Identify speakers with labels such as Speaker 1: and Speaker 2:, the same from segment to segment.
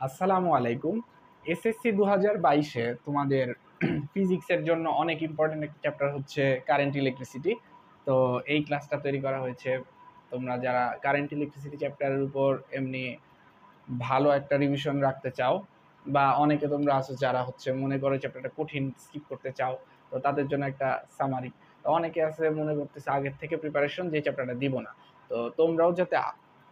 Speaker 1: আসসালামু আলাইকুম। এসএসসি 2022-এ তোমাদের ফিজিক্সের জন্য অনেক ইম্পর্টেন্ট একটা চ্যাপ্টার হচ্ছে কারেন্ট ইলেকট্রিসিটি। তো এই ক্লাসটা তৈরি করা হয়েছে তোমরা যারা কারেন্ট ইলেকট্রিসিটি চ্যাপ্টারের উপর এমনি ভালো একটা রিভিশন রাখতে চাও, বা অনেকে তোমরা আছো যারা হচ্ছে মনে করো চ্যাপ্টারটা কঠিন, স্কিপ করতে চাও, তো তাদের জন্য একটা সামারি। তো অনেকে আছে মনে করতেছে আগের থেকে প্রিপারেশন, যে চ্যাপ্টারটা দিব না। তো তোমরাও যাতে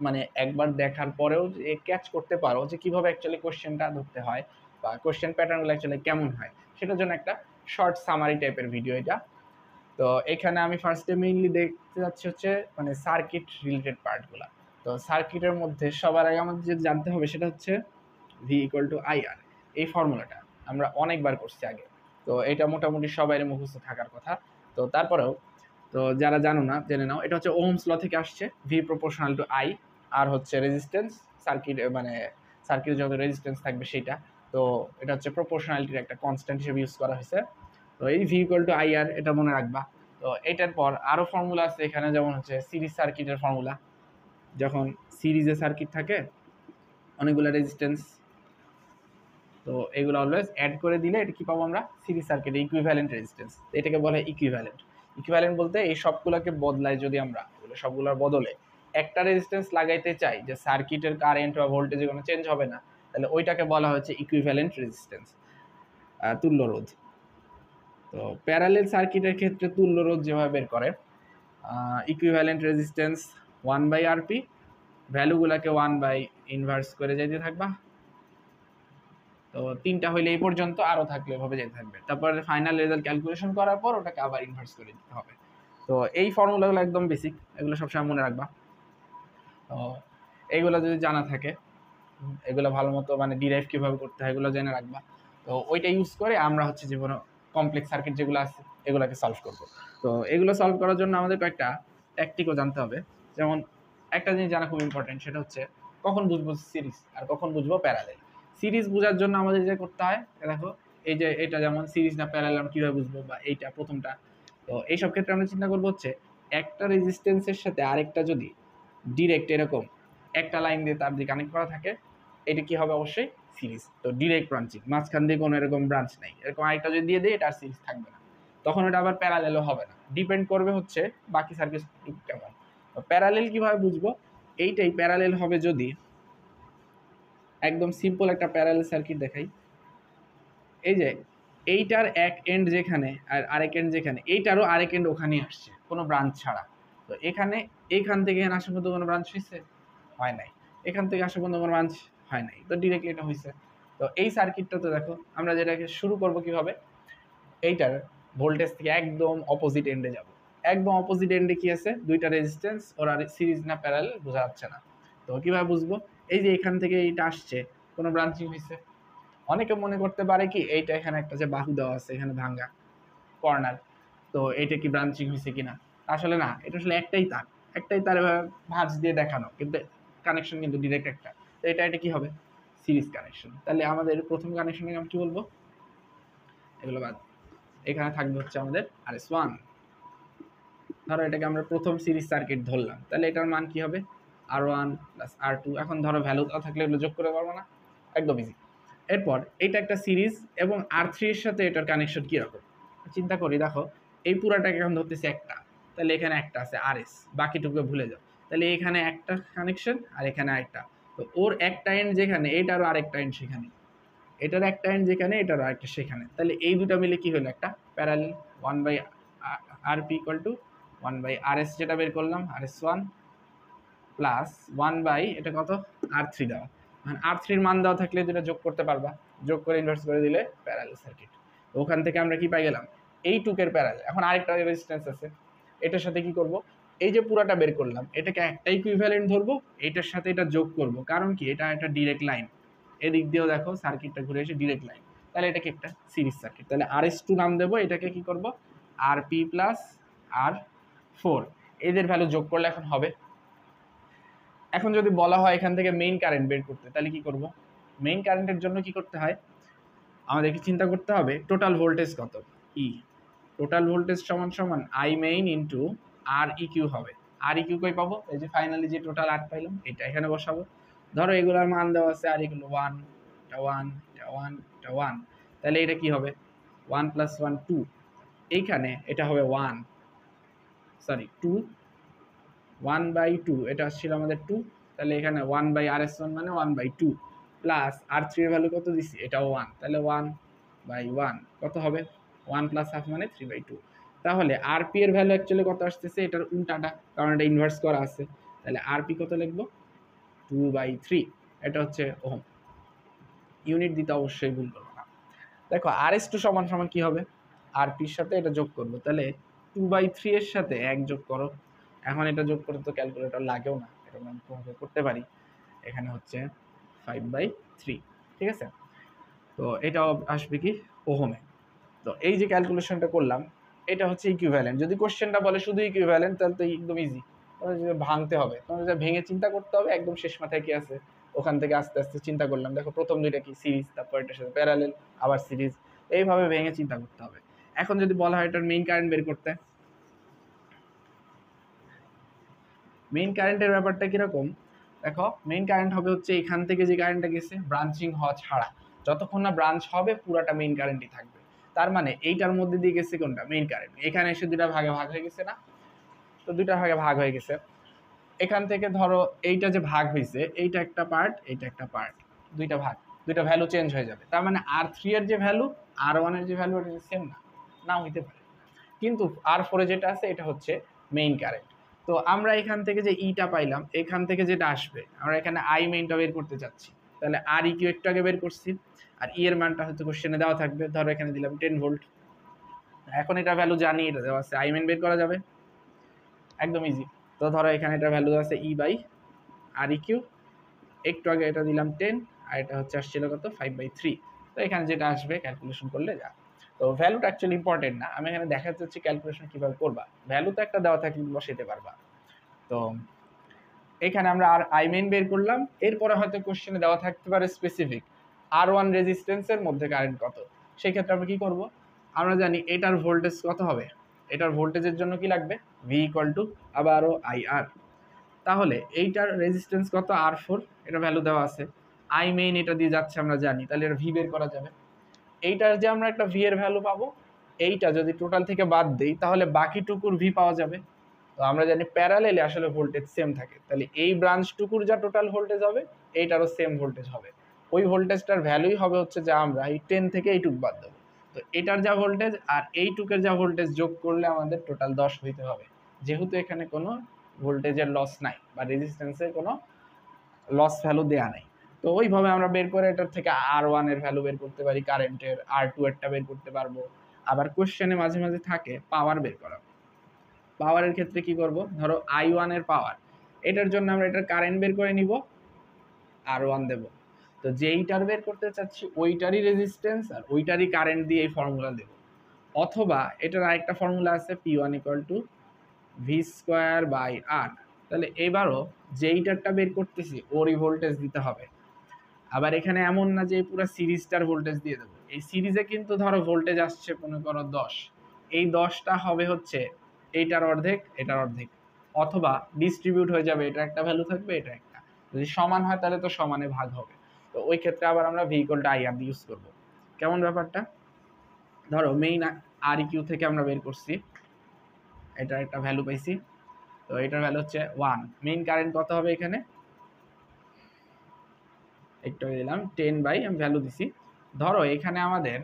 Speaker 1: মানে একবার দেখার পরেও যে ক্যাচ করতে পারো যে কিভাবে অ্যাকচুয়ালি কোশ্চেনটা ধরতে হয় বা কোশ্চেন প্যাটার্নগুলো অ্যাকচুয়ালি কেমন হয়, সেটার জন্য একটা শর্ট সামারি টাইপের ভিডিও এটা। তো এখানে আমি ফার্স্টে মেইনলি দেখতে যাচ্ছি হচ্ছে মানে সার্কিট রিলেটেড পার্টগুলো। তো সার্কিটের মধ্যে সবার আগে আমাদের যেটা জানতে হবে সেটা হচ্ছে ভি ইকুয়াল টু আইআর। এই ফর্মুলাটা আমরা অনেকবার করছি আগে, তো এটা মোটামুটি সবাই মুখস্থ থাকার কথা। তো তারপরেও তো যারা জানো না জেনে নাও, এটা হচ্ছে ওহমস ল থেকে আসছে, ভি প্রপোর্শনাল টু আই। আর হচ্ছে রেজিস্ট্যান্স, সার্কিট মানে সার্কিট যত রেজিস্ট্যান্স থাকবে সেটা। তো এটা হচ্ছে প্রপোর্শনালিটির একটা কনস্ট্যান্ট হিসেবে ইউজ করা হয়েছে। তো এই ভি ইকুয়াল টু আইআর এটা মনে রাখবা। তো এটার পর আরও ফর্মুলা আছে এখানে, যেমন হচ্ছে সিরিজ সার্কিটের ফর্মুলা। যখন সিরিজে সার্কিট থাকে অনেকগুলো রেজিস্ট্যান্স, তো এগুলো অলওয়েজ অ্যাড করে দিলে এটা কি পাবো আমরা, সিরিজ সার্কিট ইকুইভ্যালেন্ট রেজিস্ট্যান্স। এটাকে বলা হয় ইকুইভ্যালেন্ট। ইকুইভ্যালেন্ট বলতে এই সবগুলোকে বদলায়, যদি আমরা সবগুলোর বদলে একটা রেজিস্ট্যান্স লাগাইতে চাই যে সার্কিটের কারেন্ট বা ভোল্টেজে কোনো চেঞ্জ হবে না, তাহলে ওইটাকে বলা হচ্ছে ইকুইভ্যালেন্ট রেজিস্ট্যান্স, তুল্য রোধ। তো প্যারালেল সার্কিটের ক্ষেত্রে তুল্য রোধ যেভাবে বের করে, ইকুইভ্যালেন্ট রেজিস্ট্যান্স 1/RP, ভ্যালুগুলোকে 1 বাই ইনভার্স করে যাইতে থাকবা। তো তিনটা হইলে এই পর্যন্ত, আরও থাকলে এভাবে যেতে থাকবে। তারপরে ফাইনাল রেজাল্ট ক্যালকুলেশন করার পর ওটাকে আবার ইনভার্স করে দিতে হবে। তো এই ফর্মুলাগুলো একদম বেসিক, এগুলো সবসময় মনে রাখবা। তো এইগুলো যদি জানা থাকে, এগুলো ভালো মতো মানে ডিরাইভ কীভাবে করতে হয় এগুলো জেনে রাখবা। তো ওইটা ইউজ করে আমরা হচ্ছে যে কোনো কমপ্লেক্স সার্কিট যেগুলো আছে এগুলোকে সলভ করব। তো এগুলো সলভ করার জন্য আমাদের কয়েকটা ট্যাকটিকও জানতে হবে। যেমন একটা জিনিস জানা খুব ইম্পর্টেন্ট, সেটা হচ্ছে কখন বুঝবো সিরিজ আর কখন বুঝবো প্যারালেল। সিরিজ বোঝার জন্য আমাদের যে করতে হয়, দেখো এই যে এটা যেমন সিরিজ না প্যারালেল আমরা কীভাবে বুঝবো, বা এইটা প্রথমটা। তো এইসব ক্ষেত্রে আমরা চিন্তা করবো হচ্ছে একটা রেজিস্ট্যান্সের সাথে আরেকটা যদি ডিরেক্ট এরকম একটা লাইন দিয়ে তার দিয়ে কানেক্ট করা থাকে, এটা কি হবে, অবশ্যই সিরিজ। তো ডিরেক্ট ব্রাঞ্চিং, মাঝখান দিয়ে কোনো এরকম ব্রাঞ্চ নেই, এরকম আরেকটা যদি দিয়ে দেয় এটা আর সিরিজ থাকবে না, তখন এটা আবার প্যারালেলও হবে না। ডিপেন্ড করবে হচ্ছে বাকি সার্কিট কেমন। তো প্যারালেল কিভাবে বুঝবো, এইটাই প্যারালেল হবে যদি একদম সিম্পল একটা প্যারালেল সার্কিট দেখাই। এই যে এইটার এক এন্ড যেখানে আর আরেক এন্ড যেখানে, এইটারও আরেক এন্ড ওখানে আসছে কোনো ব্রাঞ্চ ছাড়া। তো এখানে এইখান থেকে এখানে আসা পর্যন্ত কোনো ব্রাঞ্চ হয়েছে, হয় নাই। এখান থেকে আসা পর্যন্ত কোনো ব্রাঞ্চ হয় নাই, তো ডিরেক্টলি এটা হয়েছে। তো এই সার্কিটটা তো দেখো আমরা যেটাকে শুরু করব কিভাবে, এইটার ভোল্টেজ থেকে একদম অপোজিট এন্ডে যাব। একদম অপোজিট এন্ডে কি আছে, দুইটা রেজিস্ট্যান্স, ওরা সিরিজ না প্যারালেল বোঝা যাচ্ছে না। তো কিভাবে বুঝবো, এই যে এখান থেকে এইটা আসছে, কোনো ব্রাঞ্চিং হয়েছে। অনেকে মনে করতে পারে কি এইটা এখানে একটা যে বাহু দেওয়া আছে এখানে ভাঙ্গা কর্নার, তো এইটা কি ব্রাঞ্চিং হয়েছে কিনা, আসলে না, এটা আসলে একটাই তার, একটাই তার ভাঁজ দিয়ে দেখানো, কিন্তু কানেকশন কিন্তু ডিরেক্ট একটা। তো এটা কি হবে, সিরিজ কানেকশন। তাহলে আমাদের প্রথম কানেকশনে আমি কি বলবো, এগুলো বাদ, এখানে থাকবে হচ্ছে আমাদের RS1। ধরো এটাকে আমরা প্রথম সিরিজ সার্কিট ধরলাম, তাহলে এটার মান কি হবে, R1 প্লাস R2। এখন ধরো ভ্যালু থাকলে এগুলো যোগ করে পারবো না, একদম ইজি। এরপর এটা একটা সিরিজ এবং R3 এর সাথে এটার কানেকশন কীরকম চিন্তা করি। দেখো এই পুরাটাকে এখন ধরতেছি একটা, তাহলে এখানে একটা আছে RS, বাকিটুকু ভুলে যাও। তাহলে এখানে একটা কানেকশন আর এখানে আরেকটা, তো ওর একটা এন্ড যেখানে এটারও আরেকটা এন্ড সেখানে, এটার একটা এন্ড যেখানে এটারও আরেকটা সেখানে, তাহলে এই দুটো মিলে কি হলো, একটা parallel. 1/RP equal to 1/RS, যেটা বের করলাম RS1 প্লাস 1 এটা কত R3 দেওয়া, মানে R3-র মান দেওয়া থাকলে যেটা যোগ করতে পারবা, যোগ করে ইনভার্স করে দিলে প্যারালেল সার্কিট। তো ওখান থেকে আমরা কি পাই গেলাম, এই টুকের প্যারালেল। এখন আরেকটা রেজিস্ট্যান্স আছে, এটার সাথে কি করব, এই যে পুরাটা বের করলাম এটাকে একটা ইকুইভ্যালেন্ট ধরবো, এটার সাথে এটা যোগ করব, কারণ কি এটা একটা ডিরেক্ট লাইন, এদিক দিয়েও দেখো সার্কিটটা ঘুরে এসে ডিরেক্ট লাইন, তাহলে এটাকে একটা সিরিজ সার্কিট। তাহলে RS2 নাম দেবো, এটাকে কি করব, RP প্লাস R4, এদের ভ্যালু যোগ করলে এখন হবে। এখন যদি বলা হয় এখান থেকে মেইন কারেন্ট বের করতে, তাহলে কি করব, মেইন কারেন্টের জন্য কি করতে হয়, আমাদেরকে চিন্তা করতে হবে টোটাল ভোল্টেজ কত, টোটাল ভোল্টেজ সমান সমান I মেইন ইন্টু REQ হবে। REQ কই পাবো, এই যে ফাইনালি যে টোটাল R পাইলাম এটা এখানে বসাবো। ধরো এগুলোর মান দেওয়া আছে, আর এগুলো 1 এটা 1, তাহলে এটা কি হবে 1 + 1 2, এইখানে এটা হবে 1 সরি 2 1/2, এটা ছিল আমাদের 2, তাহলে এখানে 1/RS1 মানে 1/2 প্লাস R3 এর ভ্যালু কত দিছি, এটাও 1, তাহলে 1/1 কত হবে 1 + হাফ মানে 3/2। তাহলে RP এর ভ্যালু অ্যাকচুয়ালি কত আসতেছে, এটার উল্টাটা, কারণ এটা ইনভার্স করা আছে, তাহলে RP কত লিখবো 2/3, এটা হচ্ছে ওহম। ইউনিট দিতে অবশ্যই ভুল করবো না। দেখো RS2 সমান সমান কি হবে, RP এর সাথে এটা যোগ করবো, তাহলে 2/3 এর সাথে 1 যোগ করো, এখন এটা যোগ করতে তো ক্যালকুলেটর লাগেও না, এটা আমি তোমাকে করতে পারি, এখানে হচ্ছে 5/3, ঠিক আছে। তো এটাও আসবে কি ওহমে। তো এই যে ক্যালকুলেশনটা করলাম এটা হচ্ছে ইকুইভ্যালেন্ট। যদি কোশ্চেনটা বলে শুধু ইকুইভ্যালেন্ট তাহলে তো একদম ইজি, ভাঙতে হবে, তোমার ভেঙে চিন্তা করতে হবে, একদম শেষ মাথায় কি আছে ওখান থেকে আস্তে আস্তে চিন্তা করলাম, দেখো প্রথম দুইটা কি সিরিজ, তারপর এটার সাথে প্যারালেল, আবার সিরিজ, এইভাবে ভেঙে চিন্তা করতে হবে। এখন যদি বলা হয় এটার মেইন কারেন্ট বের করতে, মেইন কারেন্টের ব্যাপারটা কিরকম, দেখো মেইন কারেন্ট হবে হচ্ছে এখান থেকে যে কারেন্টটা গেছে ব্রাঞ্চিং হওয়া ছাড়া, যতক্ষণ না ব্রাঞ্চ হবে পুরাটা মেইন কারেন্টই থাকবে। তার মানে এইটার মধ্যে দিয়ে গেছে কোনটা মেইন কারেন্ট, এখানে এসে দুটা ভাগে ভাগ হয়ে গেছে না, তো দুটা ভাগে ভাগ হয়ে গেছে। এখান থেকে ধরো এইটা যে ভাগ হয়েছে এইটা একটা পার্ট, এইটা একটা পার্ট, দুইটা ভাগ, দুইটা ভ্যালু চেঞ্জ হয়ে যাবে। তার মানে R3 এর যে ভ্যালু R1 এর যে ভ্যালু এটা সেম না, নাও হইতে পারে, কিন্তু R4 এ যেটা আছে এটা হচ্ছে মেইন কারেন্ট। তো আমরা এখান থেকে যে ইটা পাইলাম, এখান থেকে যেটা আসবে আমরা এখানে আই মেইনটা বের করতে চাচ্ছি, তাহলে আর ইকিউ একটু আগে বের করছি, আর ই এর মানটা হয়তো কোশ্চেনে দেওয়া থাকবে, ধরো এখানে দিলাম 10 ভোল্ট। এখন এটা ভ্যালু জানি, এটা দেওয়া আছে, আই মেইন বের করা যাবে একদম ইজি। তো ধরো এখানে এটা ভ্যালু আছে E/আর ইকিউ, একটু আগে এটা দিলাম 10, আর এটা হচ্ছে আসছিল কত 5/3। তো এখানে যেটা আসবে ক্যালকুলেশন করলে যা, তো ভ্যালুটা অ্যাকচুয়ালি ইম্পর্টেন্ট না, আমি এখানে দেখাতে হচ্ছে ক্যালকুলেশন কিভাবে করবা, ভ্যালু তো একটা দেওয়া থাকলে বসাইতে পারবা। তো এখানে আমরা আর আই মেইন বের করলাম, এরপরে হয়তো কোশ্চেনে দেওয়া থাকতে পারে স্পেসিফিক R1 রেজিস্ট্যান্সের মধ্যে কারেন্ট কত, সেই ক্ষেত্রে আমরা কি করব, আমরা জানি এটার ভোল্টেজ কত হবে, এটার ভোল্টেজের জন্য কি লাগবে V আবারও IR, তাহলে এইটার রেজিস্ট্যান্স কত R4, এটা ভ্যালু দেওয়া আছে, আই মেইন এটা দিয়ে যাচ্ছে আমরা জানি, তাহলে এটা ভি বের করা যাবে। এইটার যে আমরা একটা ভি এর ভ্যালু পাবো, এইটা যদি টোটাল থেকে বাদ দেই তাহলে বাকিটুকুর ভি পাওয়া যাবে। তো আমরা জানি প্যারালেলে আসলে ভোল্টেজ সেম থাকে, তাহলে এই ব্রাঞ্চটুকুর যা টোটাল ভোল্টেজ হবে এইটারও সেম ভোল্টেজ হবে, ওই ভোল্টেজটার ভ্যালুই হবে হচ্ছে যা আমরা এই 10 থেকে এইটুক বাদ দেবো। তো এটার যা ভোল্টেজ আর এইটুকের যা ভোল্টেজ যোগ করলে আমাদের টোটাল 10 হইতে হবে, যেহেতু এখানে কোনো ভোল্টেজের লস নাই বা রেজিস্ট্যান্সের কোনো লস ভ্যালু দেয়া নাই। তো ওইভাবে আমরা বের করে এটার থেকে R1 এর ভ্যালু বের করতে পারি, কারেন্টের R2 এরটা বের করতে পারবো। আবার কোশ্চেনে মাঝে মাঝে থাকে পাওয়ার বের করা, পাওয়ারের ক্ষেত্রে কি করব, ধরো I1 এর পাওয়ার, এটার জন্য আমরা এটার কারেন্ট বের করে নিব, R1 দেব, তো যেইটার বের করতে চাচ্ছি ওইটারই রেজিস্ট্যান্স আর ওইটারই কারেন্ট দিয়ে এই ফর্মুলা দেব। অথবা এটার আরেকটা ফর্মুলা আছে P1 = V²/R, তাহলে এবারও যেইটারটা বের করতেছি ওরই ভোল্টেজ দিতে হবে। আবার এখানে এমন না যে পুরো সিরিজটার ভোল্টেজ দিয়ে দেবো, এই সিরিজে কিন্তু ধরো ভোল্টেজ আসছে মনে করো 10, এই 10টা হবে হচ্ছে এইটার অর্ধেক এটার অর্ধেক, অথবা ডিস্ট্রিবিউট হয়ে যাবে, এটা একটা ভ্যালু থাকবে এটা একটা, যদি সমান হয় তাহলে তো সমানে ভাগ হবে। তো ওই ক্ষেত্রে আবার আমরা V = IR ইউজ করব। কেমন ব্যাপারটা, ধরো মেইন আর কিউ থেকে আমরা বের করছি, এটার একটা ভ্যালু পাইছি, তো এটার ভ্যালু হচ্ছে 1, মেইন কারেন্ট কত হবে এখানে একটু দিলাম 10 আমি ভ্যালু দিছি, ধরো এখানে আমাদের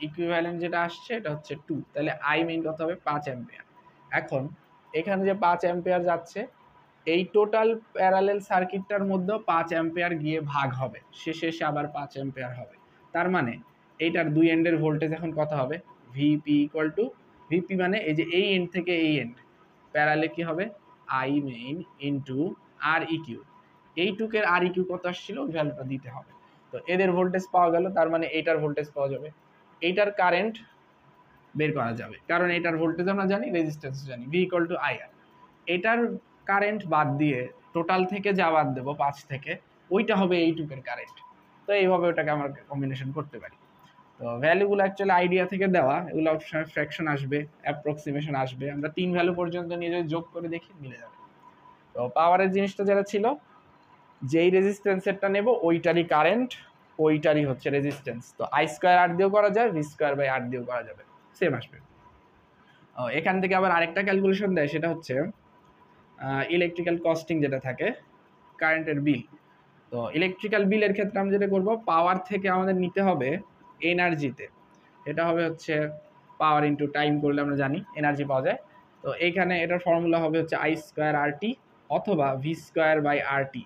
Speaker 1: ইকুইভ্যালেন্ট যেটা আসছে এটা হচ্ছে 2, তাহলে আই মেইন কত হবে 5 অ্যাম্পিয়ার। এখন এখানে যে 5 অ্যাম্পিয়ার যাচ্ছে এই টোটাল প্যারালেল সার্কিটটার মধ্যেও 5 অ্যাম্পিয়ার গিয়ে ভাগ হবে, শেষে এসে আবার 5 অ্যাম্পিয়ার হবে। তার মানে এইটার দুই এন্ডের ভোল্টেজ এখন কত হবে, ভিপি মানে এই যে এই এন্ড থেকে এই এন্ড প্যারালে কি হবে I main into R EQ, এইটুকের আর ইকিউ কত আসছিল ওই ভ্যালুটা দিতে হবে। তো এদের ভোল্টেজ পাওয়া গেল, তার মানে এইটার ভোল্টেজ পাওয়া যাবে, এইটার কারেন্ট বের করা যাবে, কারণ এটার ভোল্টেজ আমরা জানি, রেজিস্ট্যান্স জানি, V = IR। এটার কারেন্ট বাদ দিয়ে টোটাল থেকে যা বাদ দেবো 5 থেকে ওইটা হবে এইটুকের কারেন্ট। তো এইভাবে ওটাকে আমরা কম্বিনেশন করতে পারি। তো ভ্যালুগুলো অ্যাকচুয়ালি আইডিয়া থেকে দেওয়া, এগুলো অবশ্যই ফ্র্যাকশন আসবে, অ্যাপ্রক্সিমেশন আসবে, আমরা 3 ভ্যালু পর্যন্ত নিয়ে যদি যোগ করে দেখি মিলে যাবে। তো পাওয়ারের জিনিসটা যেটা ছিল, যেই রেজিস্ট্যান্সেরটা নেব ওইটারই কারেন্ট ওইটারই হচ্ছে রেজিস্ট্যান্স। তো আই স্কোয়ার আর দিয়েও করা যায়, ভি স্কোয়ার বাই আর দিয়েও করা যাবে, সেম আসবে। এখান থেকে আবার আরেকটা ক্যালকুলেশন দেয়, সেটা হচ্ছে ইলেকট্রিক্যাল কস্টিং যেটা থাকে, কারেন্টের বিল। তো ইলেকট্রিক্যাল বিলের ক্ষেত্রে আমরা যেটা করবো, পাওয়ার থেকে আমাদের নিতে হবে এনার্জিতে, এটা হবে হচ্ছে পাওয়ার ইন্টু টাইম করলে আমরা জানি এনার্জি পাওয়া যায়। তো এইখানে এটার ফর্মুলা হবে হচ্ছে আই স্কোয়ার আর টি অথবা ভি স্কোয়ার বাই আর টি।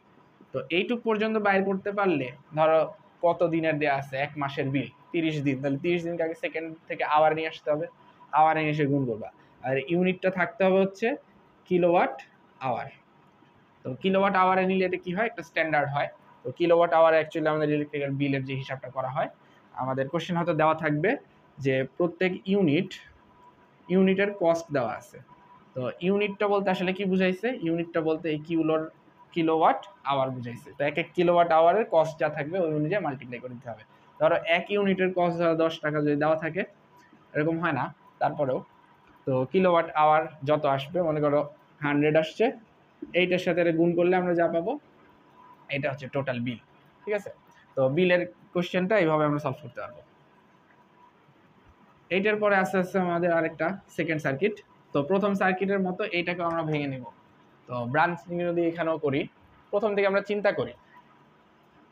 Speaker 1: তো এইটুক পর্যন্ত বাইর করতে পারলে, ধরো কত দিনের দেওয়া আছে, 1 মাসের বিল 30 দিন, তাহলে 30 দিনকে আগে সেকেন্ড থেকে আওয়ার নিয়ে আসতে হবে, আওয়ার নিয়ে এসে গুণ করবা, আর ইউনিটটা থাকতে হবে হচ্ছে কিলোওয়াট আওয়ার। তো কিলোওয়াট আওয়ারে নিলে এটা কি হয়, একটা স্ট্যান্ডার্ড হয়। তো কিলোওয়াট আওয়ারে অ্যাকচুয়ালি আমাদের ইলেকট্রিক্যাল বিলের যে হিসাবটা করা হয়, আমাদের কোশ্চেন হয়তো দেওয়া থাকবে যে প্রত্যেক ইউনিটের কস্ট দেওয়া আছে। তো ইউনিটটা বলতে আসলে কি বুঝাইছে, ইউনিটটা বলতে এই কিলোওয়াট আওয়ার বুঝাইছে। তো এক কিলোওয়াট আওয়ারের কস্ট যা থাকবে ওই অনুযায়ী মাল্টিপ্লাই করে দিতে হবে। ধরো 1 ইউনিটের কস্ট ধরো 10 টাকা যদি দেওয়া থাকে, এরকম হয় না, তারপরেও তো কিলোওয়াট আওয়ার যত আসবে, মনে করো 100 আসছে, এইটার সাথে গুণ করলে আমরা যা পাবো এটা হচ্ছে টোটাল বিল। ঠিক আছে, তো বিলের কোশ্চেনটা এইভাবে আমরা সলভ করতে পারবো। এইটার পরে আস্তে আস্তে আমাদের আরেকটা সেকেন্ড সার্কিট। তো প্রথম সার্কিটের মতো এইটাকে আমরা ভেঙে নিব। তো ব্রাঞ্চিং যদি এখানেও করি, প্রথম থেকে আমরা চিন্তা করি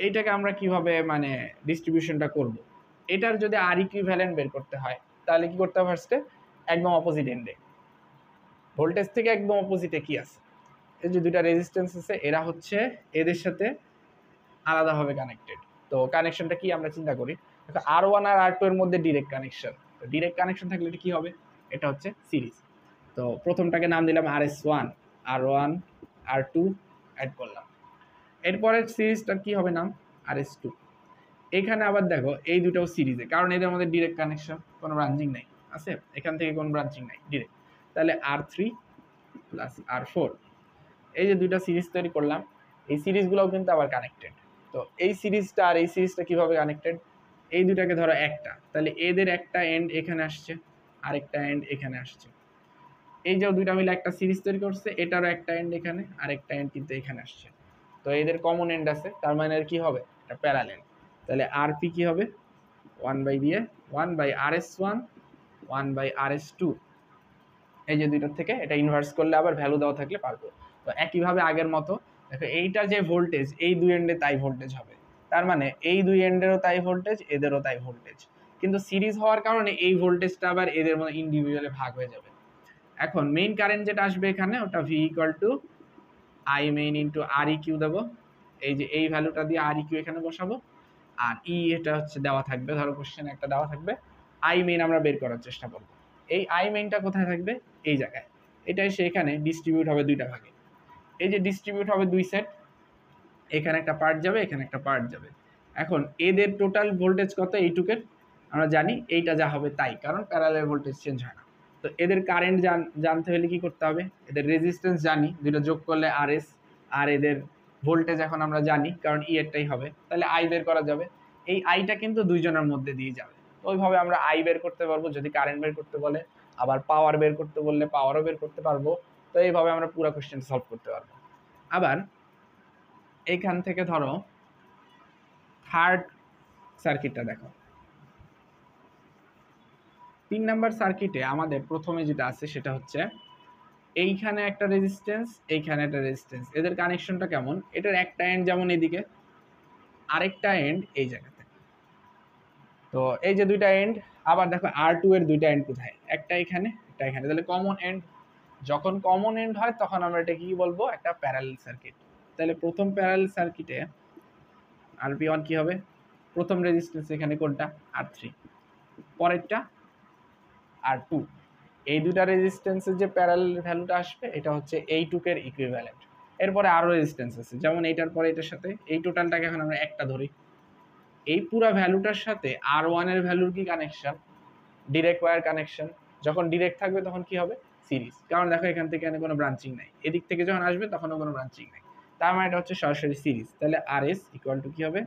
Speaker 1: এইটাকে আমরা কিভাবে মানে ডিস্ট্রিবিউশনটা করব। এটার যদি আর ইকুইভ্যালেন্ট বের করতে হয়, তাহলে কি করতে হবে, ফার্স্টে একদম অপোজিট এন্ডে, ভোল্টেজ থেকে একদম অপোজিটে কি আছে, এই যে দুইটা রেজিস্ট্যান্স আছে, এরা হচ্ছে এদের সাথে আলাদাভাবে কানেক্টেড। তো কানেকশনটা কি আমরা চিন্তা করি, R1 আর R2 এর মধ্যে ডিরেক্ট কানেকশন। তো ডিরেক্ট কানেকশন থাকলে এটা কি হবে, এটা হচ্ছে সিরিজ। তো প্রথমটাকে নাম দিলাম RS1, R1 R2 অ্যাড করলাম। এরপরের সিরিজটার কি হবে নাম, RS2। এখানে আবার দেখো এই দুটোও সিরিজে, কারণ এদের মধ্যে ডিরেক্ট কানেকশন, কোনো ব্রাঞ্চিং নাই আছে, এখান থেকে কোনো ব্রাঞ্চিং নাই, ডিরেক্ট। তাহলে R3 প্লাস R4, এই যে দুইটা সিরিজ তৈরি করলাম, এই সিরিজগুলোও কিন্তু আবার কানেক্টেড। তো এই সিরিজটা আর এই সিরিজটা কিভাবে কানেক্টেড, এই দুটাকে ধরো একটা, তাহলে এদের একটা এন্ড এখানে আসছে, আরেকটা এন্ড এখানে আসছে, এই যে দুইটা মিলে একটা সিরিজ তৈরি করছে, এটারও একটা এন্ড এখানে, আরেকটা এন্ড কিন্তু এখানে আসছে। তো এদের কমন এন্ড আছে, তার মানে এর কি হবে, এটা প্যারালেল। তাহলে আরপি কি হবে, 1/RS1 1/RS2। এই যে দুইটার থেকে এটা ইনভার্স করলে আবার ভ্যালু দেওয়া থাকলে পারবো। তো একইভাবে আগের মতো দেখো, এইটা যে ভোল্টেজ, এই দুই এন্ডে তাই ভোল্টেজ হবে, তার মানে এই দুই এন্ডেরও তাই ভোল্টেজ, এদেরও তাই ভোল্টেজ, কিন্তু সিরিজ হওয়ার কারণে এই ভোল্টেজটা আবার এদের মধ্যে ইন্ডিভিজুয়ালি ভাগ হয়ে যাবে। এখন মেইন কারেন্ট যেটা আসবে এখানে, ওটা V = I main into REQ দেবো, এই যে এই ভ্যালুটা দিয়ে REQ এখানে বসাবো, আর ই এটা হচ্ছে দেওয়া থাকবে, ধরো কোশ্চেনে একটা দেওয়া থাকবে, I main আমরা বের করার চেষ্টা করব। এই I mainটা কোথায় থাকবে, এই জায়গায়, এটা এসে এখানে ডিস্ট্রিবিউট হবে দুইটা ভাগে। এই যে ডিস্ট্রিবিউট হবে দুই সেট, এখানে একটা পার্ট যাবে, এখানে একটা পার্ট যাবে। এখন এদের টোটাল ভোল্টেজ কত, এইটুকের আমরা জানি, এইটা যা হবে তাই, কারণ প্যারালাল ভোল্টেজ চেঞ্জ হয় না। তো এদের কারেন্ট জানতে হলে কি করতে হবে, এদের রেজিস্ট্যান্স জানি, দুটো যোগ করলে RS, আর এদের ভোল্টেজ এখন আমরা জানি, কারণ ই এরটাই হবে, তাহলে আই বের করা যাবে। এই আইটা কিন্তু দুইজনের মধ্যে দিয়ে যাবে, তো ওইভাবে আমরা আই বের করতে পারবো যদি কারেন্ট বের করতে বলে, আবার পাওয়ার বের করতে বললে পাওয়ারও বের করতে পারবো। তো এইভাবে আমরা পুরো কোশ্চেন সলভ করতে পারবো। আবার এইখান থেকে ধরো থার্ড সার্কিটটা দেখো, 3 নাম্বার সার্কিটে আমাদের প্রথমে যেটা আছে সেটা হচ্ছে এইখানে একটা রেজিস্ট্যান্স, এইখানে একটা রেজিস্ট্যান্স, এদের কানেকশনটা কেমন, এটার একটা এন্ড যেমন এদিকে, আরেকটা এন্ড এই জায়গাতে। তো এই যে দুইটা এন্ড, আবার দেখো R2 এর দুইটা এন্ড কোথায়, একটা এখানে, একটা এখানে, তাহলে কমন এন্ড। যখন কমন এন্ড হয় তখন আমরা এটা কি বলবো, একটা প্যারালাল সার্কিট। তাহলে প্রথম প্যারালাল সার্কিটে RP1 কি হবে, প্রথম রেজিস্ট্যান্স এখানে কোনটা, R3, পরেরটা R2। এই দুটা রেজিস্ট্যান্সের যে প্যারালাল ভ্যালুটা আসবে এটা হচ্ছে এইটুকের ইকুইভ্যালেন্ট। এরপরে আরও রেজিস্ট্যান্স আছে, যেমন এইটার পরে এটার সাথে, এই টোটালটাকে এখন আমরা একটা ধরি, এই পুরো ভ্যালুটার সাথে R1 এর ভ্যালুর কি কানেকশন, ডিরেক্ট ওয়্যার কানেকশন। যখন ডিরেক্ট থাকবে তখন কি হবে, সিরিজ, কারণ দেখো এখান থেকে কোনো ব্রাঞ্চিং নাই, এদিক থেকে যখন আসবে তখনও কোনো ব্রাঞ্চিং নাই, তার মানে এটা হচ্ছে সরাসরি সিরিজ। তাহলে RS = কি হবে,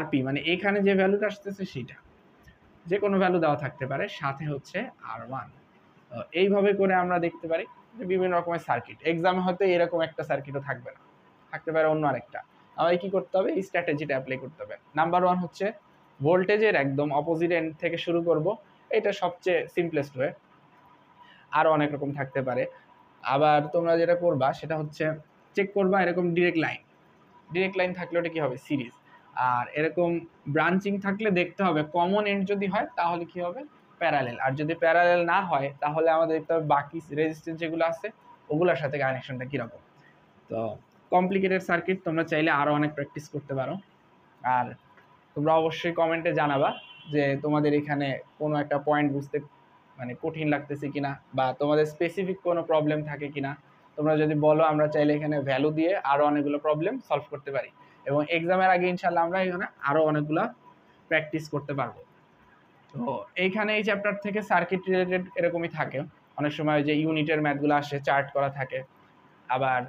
Speaker 1: RP, মানে এখানে যে ভ্যালুটা আসতেছে সেটা, যে কোনো ভ্যালু দেওয়া থাকতে পারে, সাথে হচ্ছে R1। এইভাবে করে আমরা দেখতে পারি যে বিভিন্ন রকমের সার্কিট, এক্সামে হয়তো এরকম একটা সার্কিটও থাকবে না, থাকতে পারে অন্য আরেকটা। আমাদের কি করতে হবে, এই স্ট্র্যাটেজিটা অ্যাপ্লাই করতে হবে। নাম্বার 1 হচ্ছে ভোল্টেজের একদম অপোজিট এন্ড থেকে শুরু করব, এটা সবচেয়ে সিম্পলেস্ট ওয়ে, আরও অনেক রকম থাকতে পারে। আবার তোমরা যেটা করবা সেটা হচ্ছে চেক করবা এরকম ডিরেক্ট লাইন থাকলে ওটা কি হবে, সিরিজ। আর এরকম ব্রাঞ্চিং থাকলে দেখতে হবে কমন এন্ড যদি হয় তাহলে কি হবে, প্যারালেল। আর যদি প্যারালেল না হয় তাহলে আমাদের দেখতে হবে বাকি রেজিস্ট্যান্স যেগুলো আছে ওগুলোর সাথে কানেকশনটা কীরকম। তো কমপ্লিকেটেড সার্কিট তোমরা চাইলে আরও অনেক প্র্যাকটিস করতে পারো। আর তোমরা অবশ্যই কমেন্টে জানাবা যে তোমাদের এখানে কোনো একটা পয়েন্ট বুঝতে মানে কঠিন লাগতেছে কিনা, বা তোমাদের স্পেসিফিক কোনো প্রবলেম থাকে কিনা। তোমরা যদি বলো আমরা চাইলে এখানে ভ্যালু দিয়ে আরও অনেকগুলো প্রবলেম সলভ করতে পারি, এবং এক্সামের আগে ইনশাল্লাহ আমরা এখানে আরও অনেকগুলো প্র্যাকটিস করতে পারবো। তো এইখানে এই চ্যাপ্টার থেকে সার্কিট রিলেটেড এরকমই থাকে, অনেক সময় যে ইউনিটের ম্যাথগুলো আসে চার্ট করা থাকে। আবার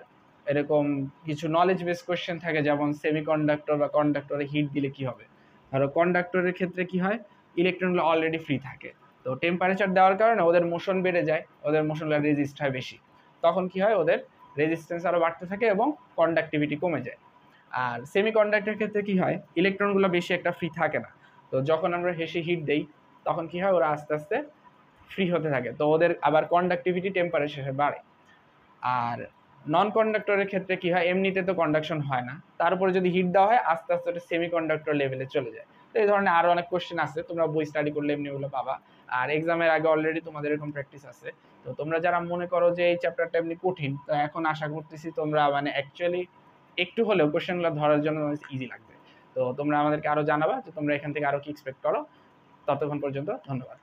Speaker 1: এরকম কিছু নলেজ বেস কোয়েশ্চেন থাকে, যেমন সেমিকন্ডাক্টর বা কন্ডাক্টরে হিট দিলে কি হবে। ধরো কন্ডাক্টরের ক্ষেত্রে কি হয়, ইলেকট্রনগুলো অলরেডি ফ্রি থাকে, তো টেম্পারেচার দেওয়ার কারণে ওদের মোশন বেড়ে যায়, ওদের মোশনগুলো রেজিস্ট হয় বেশি, তখন কি হয় ওদের রেজিস্ট্যান্স আরও বাড়তে থাকে এবং কন্ডাক্টিভিটি কমে যায়। আর সেমিকন্ডাক্টরের ক্ষেত্রে কি হয়, ইলেকট্রনগুলো বেশি একটা ফ্রি থাকে না, তো যখন আমরা বেশি হিট দেই তখন কি হয় ওরা আস্তে আস্তে ফ্রি হতে থাকে, তো ওদের আবার কন্ডাক্টিভিটি টেম্পারেচারে বাড়ে। আর নন কন্ডাক্টরের ক্ষেত্রে কি হয়, এমনিতে তো কন্ডাকশন হয় না, তার উপরে যদি হিট দেওয়া হয় আস্তে আস্তে ওটা সেমিকন্ডাক্টর লেভেলে চলে যায়। তো এই ধরনের আরও অনেক কোশ্চেন আছে, তোমরা বই স্টাডি করলে এমনি ওগুলো পাবা। আর এক্সামের আগে অলরেডি তোমাদের এরকম প্র্যাকটিস আছে। তো তোমরা যারা মনে করো যে এই চ্যাপ্টারটা এমনি কঠিন, তো এখন আশা করতেছি তোমরা মানে অ্যাকচুয়ালি একটু হলেও কোশ্চেনগুলো ধরার জন্য ইজি লাগবে। তো তোমরা আমাদেরকে আরও জানাবা যে তোমরা এখান থেকে আরও কি এক্সপেক্ট করো। ততক্ষণ পর্যন্ত ধন্যবাদ।